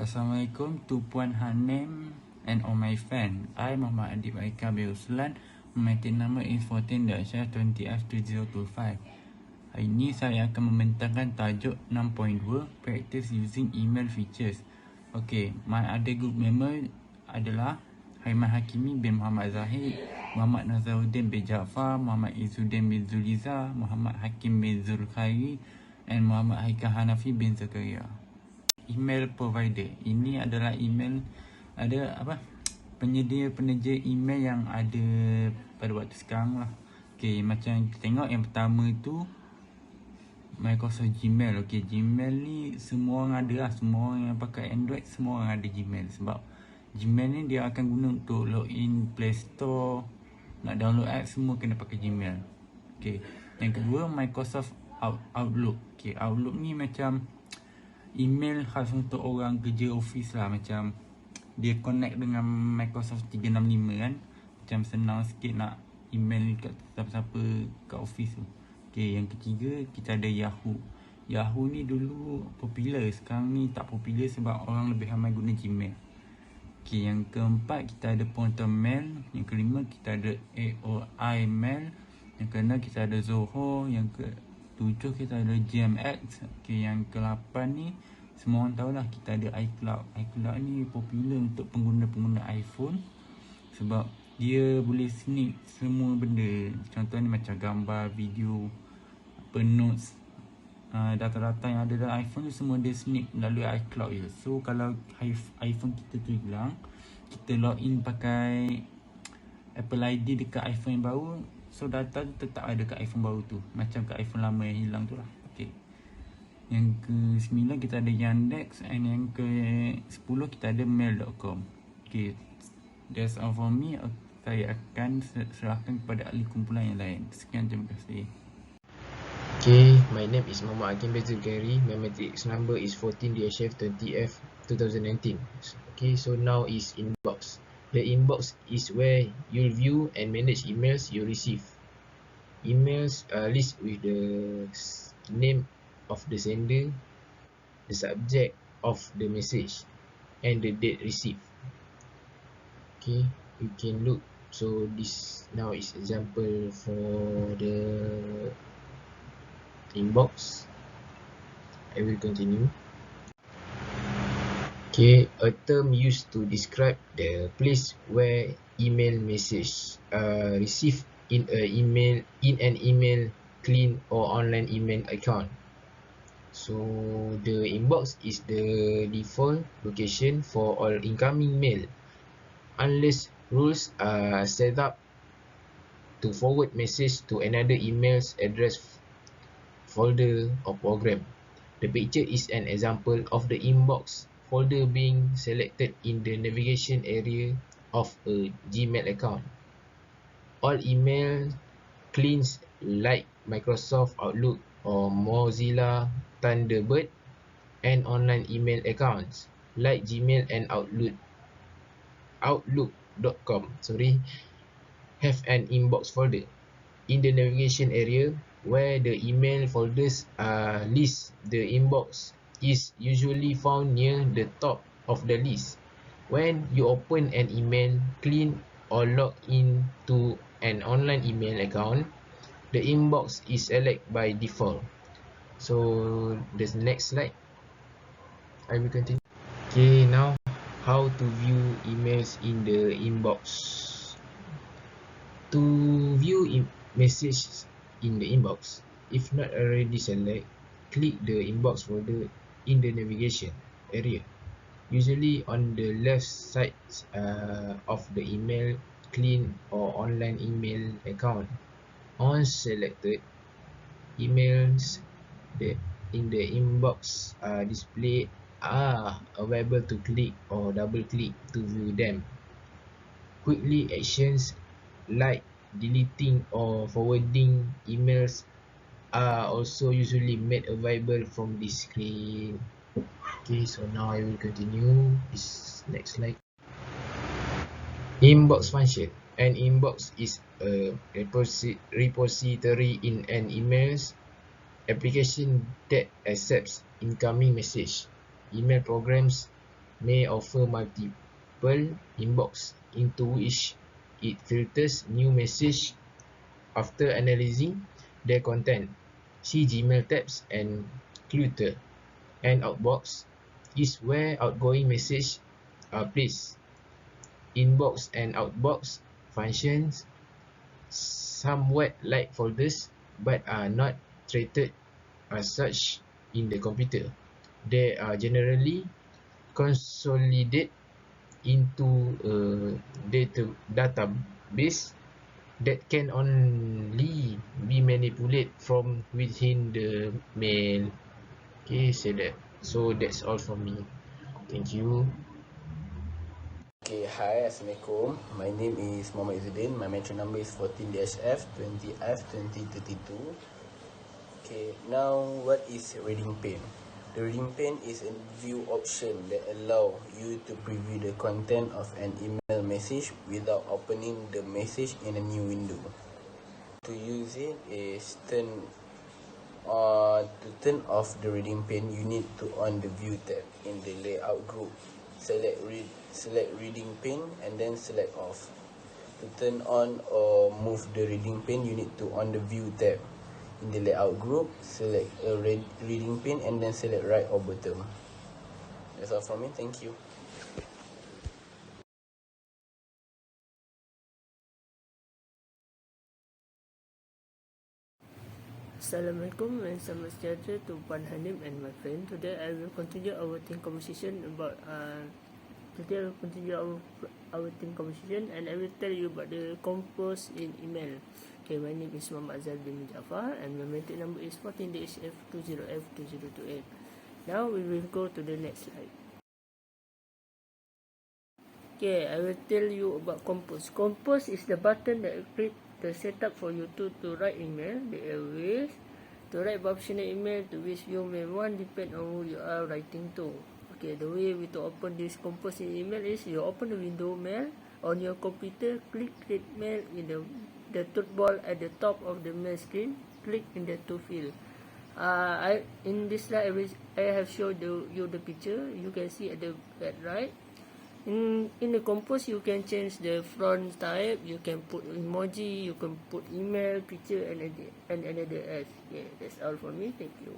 Assalamualaikum to Puan Hanem and all my fan. I Muhammad Adib Aika bin Ruslan. Memetik nama is 14-20F2025. Hari ini saya akan membentangkan tajuk 6.2 Practice using email features. Okay, my other group member adalah Haiman Hakimi bin Muhammad Zahid, Muhammad Nazaruddin bin Jaafar, Muhammad Izzuddin bin Zuliza, Muhammad Hakim bin Zulkhairi and Muhammad Haikal Hanafi bin Zakaria. Email provider. Ini adalah email penyedia email yang ada pada waktu sekarang lah. Okay, macam kita tengok yang pertama tu Microsoft Gmail. Okay, Gmail ni semua orang ada lah. Semua orang yang pakai Android, semua orang ada Gmail. Sebab Gmail ni dia akan guna untuk login Play Store, nak download app, semua kena pakai Gmail. Okay, yang kedua Microsoft Outlook. Okay, Outlook ni macam email khas untuk orang kerja office lah. Macam dia connect dengan Microsoft 365 kan. Macam senang sikit nak email kat siapa-siapa kat office tu. Okay, yang ketiga kita ada Yahoo. Yahoo ni dulu popular, sekarang ni tak popular sebab orang lebih ramai guna Gmail. Okay, yang keempat kita ada Proton Mail. Yang kelima kita ada AOI Mail. Yang keenam kita ada Zoho. Yang ke-7 kita ada GMX. Okay, yang ke-8 ni semua orang tahulah kita ada iCloud. iCloud ni popular untuk pengguna-pengguna iPhone sebab dia boleh sneak semua benda. Contohnya macam gambar, video, notes, data-data yang ada dalam iPhone tu semua dia sneak melalui iCloud je. So kalau iPhone kita tu hilang, kita login pakai Apple ID dekat iPhone yang baru, so data tu tetap ada kat iPhone baru tu, macam kat iPhone lama yang hilang tu lah. Okay, yang ke-9 kita ada Yandex, and yang ke-10 kita ada mail.com. Okay, that's all for me. Saya akan serahkan kepada ahli kumpulan yang lain. Sekian, terima kasih. Okay, my name is Muhammad Hakim bin Zulkhairi. My matrix number is 14-20F2019. Okay, so now is inbox. The inbox is where you'll view and manage emails you receive. Emails list with the name of the sender, the subject of the message, and the date received. Okay, you can look. So this now is example for the inbox. I will continue. Okay, a term used to describe the place where email message received in an email client or online email account. So the inbox is the default location for all incoming mail, unless rules are set up to forward message to another email's address, folder or program. The picture is an example of the inbox folder being selected in the navigation area of a Gmail account. All email clients like Microsoft Outlook or Mozilla Thunderbird and online email accounts like Gmail and Outlook.com have an inbox folder in the navigation area where the email folders are listed. The inbox is usually found near the top of the list. When you open an email client or log into an online email account, the inbox is selected by default. So the next slide, I will continue. Okay, now how to view emails in the inbox. To view messages in the inbox, if not already select, click the inbox folder in the navigation area, usually on the left side of the email client or online email account. Once selected, emails in the inbox display are available to click or double click to view them. Quickly actions like deleting or forwarding emails are also usually made available from this screen. Okay, so now I will continue this next slide. Inbox function. An inbox is a repository in an emails application that accepts incoming message. Email programs may offer multiple inbox into which it filters new message after analyzing their content. See Gmail tabs and Clutter. And outbox is where outgoing message are placed. Inbox and outbox functions somewhat like folders but are not treated as such in the computer. They are generally consolidated into a database that can only be manipulated from within the mail. Okay, say that. So that's all from me. Thank you. Okay, hi, Assalamualaikum. My name is Muhammad Izzuddin. My metro number is 14-F20F2032. Okay, now what is reading pane? The reading pane is a view option that allow you to preview the content of an email message without opening the message in a new window. To use it is to turn off the reading pane, you need to on the view tab in the layout group. Select reading pane and then select off. To turn on or move the reading pane, you need to on the view tab in the layout group, select a reading pane and then select right or bottom. That's all from me. Thank you. Assalamualaikum and selamat sejahtera to Puan Hanim and my friend. Today I will continue our team conversation about our team conversation, and I will tell you about the compose in email. Okay, my name is Muhammad Azhar bin Jafar and my metric number is 14-H20F2028. Now we will go to the next slide. Okay, I will tell you about compose. Compose is the button that click the setup for you to write email. The airways to write professional email to which you may want depend on who you are writing to. Okay, the way we to open this compose in email is you open the window mail on your computer, click create mail in the toothball at the top of the mail screen, click in the to field. In this slide I have showed you the picture. You can see at right. In the compose you can change the font type, you can put emoji, you can put email, picture and another else. Yeah, that's all for me. Thank you.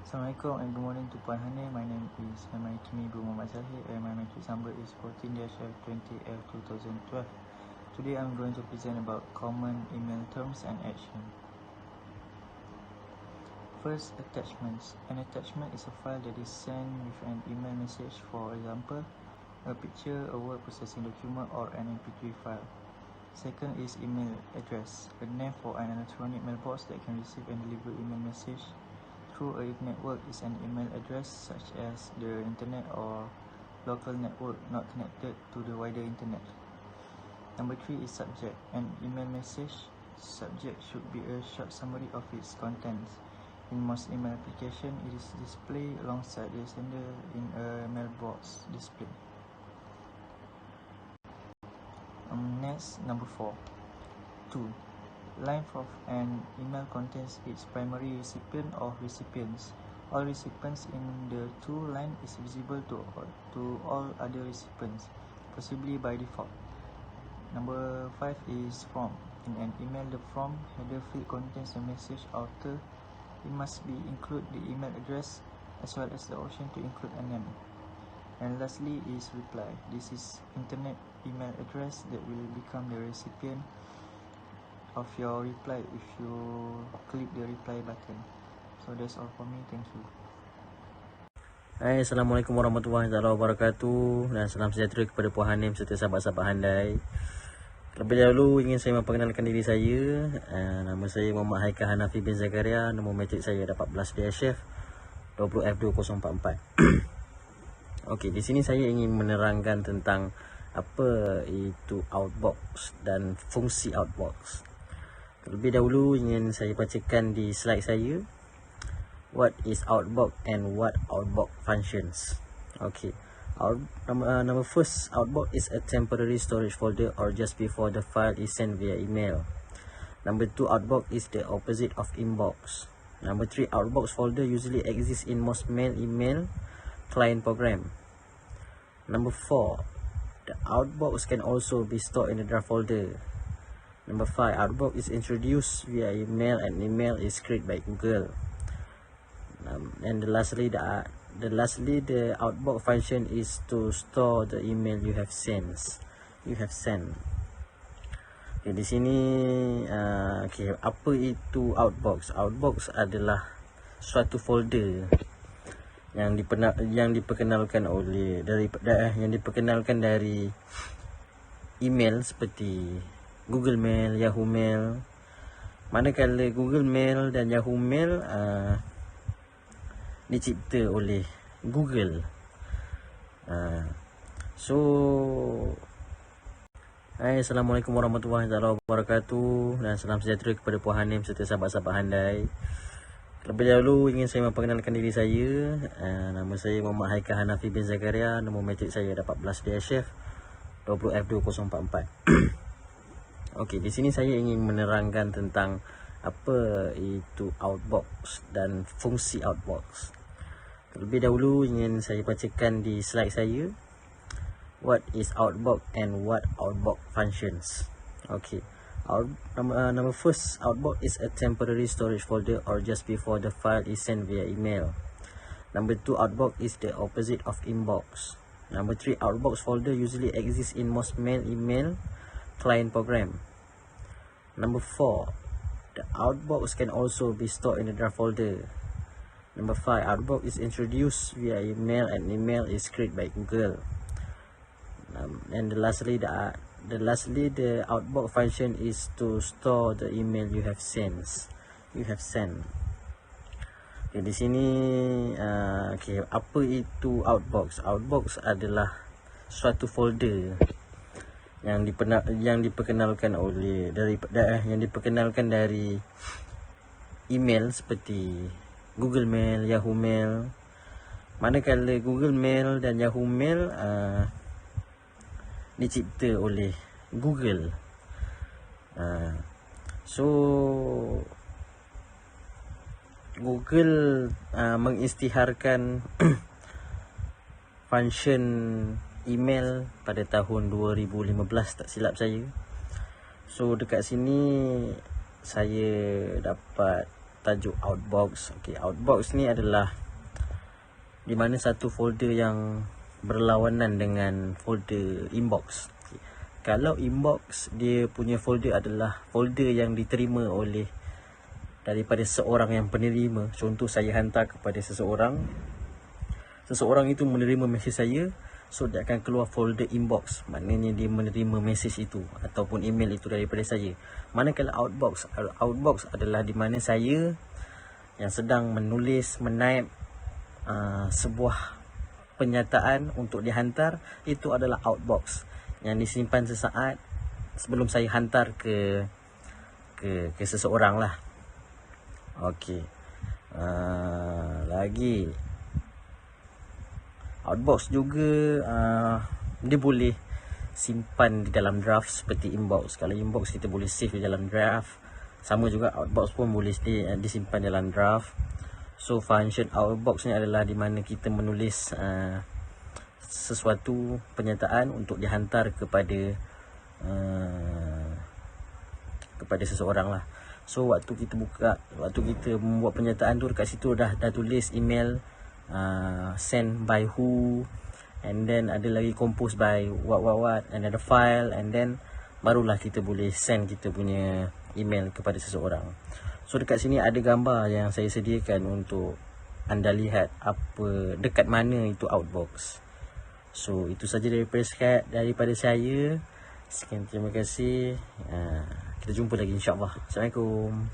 Assalamualaikum and good morning to Puan Hanim. My name is Hamaikimi Muhammad Zahid and my matrix number is 14-F20F2012. Today I'm going to present about common email terms and action. First, attachments. An attachment is a file that is sent with an email message, for example, a picture, a word processing document or an MP3 file. Second is email address, a name for an electronic mailbox that can receive and deliver email message through a network is an email address such as the internet or local network not connected to the wider internet. Number 3 is subject. An email message subject should be a short summary of its contents. In most email applications, it is displayed alongside the sender in a mailbox display. Next, number 4. 2. Length of an email contains its primary recipient or recipients. All recipients in the two line is visible to all other recipients, possibly by default. Number 5 is from. In an email, the from header field contains a message outer. It must be include the email address as well as the option to include a name. And lastly is reply. This is internet email address that will become the recipient of your reply if you click the reply button. So that's all for me. Thank you. Hai, Assalamualaikum warahmatullahi wabarakatuh dan salam sejahtera kepada Puan Hanim serta sahabat-sahabat handai. Terlebih dahulu ingin saya memperkenalkan diri saya. Nama saya Muhammad Haikal Hanafi bin Zakaria. Nombor matrik saya ada 14 DHF 20F2044. Okey, di sini saya ingin menerangkan tentang apa itu outbox dan fungsi outbox. Terlebih dahulu ingin saya bacakan di slide saya what is outbox and what outbox functions. Okay, Number first, outbox is a temporary storage folder or just before the file is sent via email. Number 2, outbox is the opposite of inbox. Number 3, outbox folder usually exists in most mail email client program. Number 4, the outbox can also be stored in the draft folder. Number 5, outbox is introduced via email and email is created by Google. And lastly, the outbox function is to store the email you have sent. Okay, di sini apa itu outbox? Outbox adalah suatu folder yang diperkenalkan dari email seperti Google Mail, Yahoo Mail. Manakala Google Mail dan Yahoo Mail dicipta oleh Google. Assalamualaikum warahmatullahi wabarakatuh dan salam sejahtera kepada Puan Hanim serta sahabat-sahabat handai. Terlebih dahulu ingin saya memperkenalkan diri saya. Nama saya Muhammad Haikal Hanafi bin Zakaria. Nombor matrik saya ada 14 DHF 20F2044. Okey, di sini saya ingin menerangkan tentang apa itu outbox dan fungsi outbox. Terlebih dahulu ingin saya bacakan di slide saya what is outbox and what outbox functions. Okay, number first, outbox is a temporary storage folder or just before the file is sent via email. Number 2, outbox is the opposite of inbox. Number 3, outbox folder usually exists in most mail email client program. Number 4, the outbox can also be stored in the draft folder. Number 5, outbox is introduced via email and email is created by Google. And lastly, the outbox function is to store the email you have sent. Okay, di sini apa itu outbox? Outbox adalah suatu folder yang diperkenalkan dari email seperti Google Mail, Yahoo Mail. Manakala Google Mail dan Yahoo Mail dicipta oleh Google. Google mengisytiharkan function email pada tahun 2015 tak silap saya. So dekat sini saya dapat tajuk outbox. Okay, outbox ni adalah di mana satu folder yang berlawanan dengan folder inbox. Okay. Kalau inbox, dia punya folder adalah folder yang diterima oleh daripada seorang yang penerima. Contoh, saya hantar kepada seseorang itu menerima mesej saya, so dia akan keluar folder inbox, maknanya dia menerima mesej itu ataupun email itu daripada saya. Manakala outbox adalah di mana saya yang sedang menaip sebuah penyataan untuk dihantar, itu adalah outbox yang disimpan sesaat sebelum saya hantar ke seseorang lah. Okey. Lagi outbox juga dia boleh simpan di dalam draft seperti inbox. Kalau inbox kita boleh save di dalam draft, sama juga outbox pun boleh disimpan dalam draft. So function outbox ni adalah di mana kita menulis sesuatu penyataan untuk dihantar kepada seseorang lah. So waktu kita membuat penyataan tu, dekat situ dah tulis email sent by who, and then ada lagi compose by what, and ada file, and then barulah kita boleh send kita punya email kepada seseorang. So dekat sini ada gambar yang saya sediakan untuk anda lihat apa dekat mana itu outbox. So itu saja daripada saya. Sekian, terima kasih. Kita jumpa lagi insya-Allah. Assalamualaikum.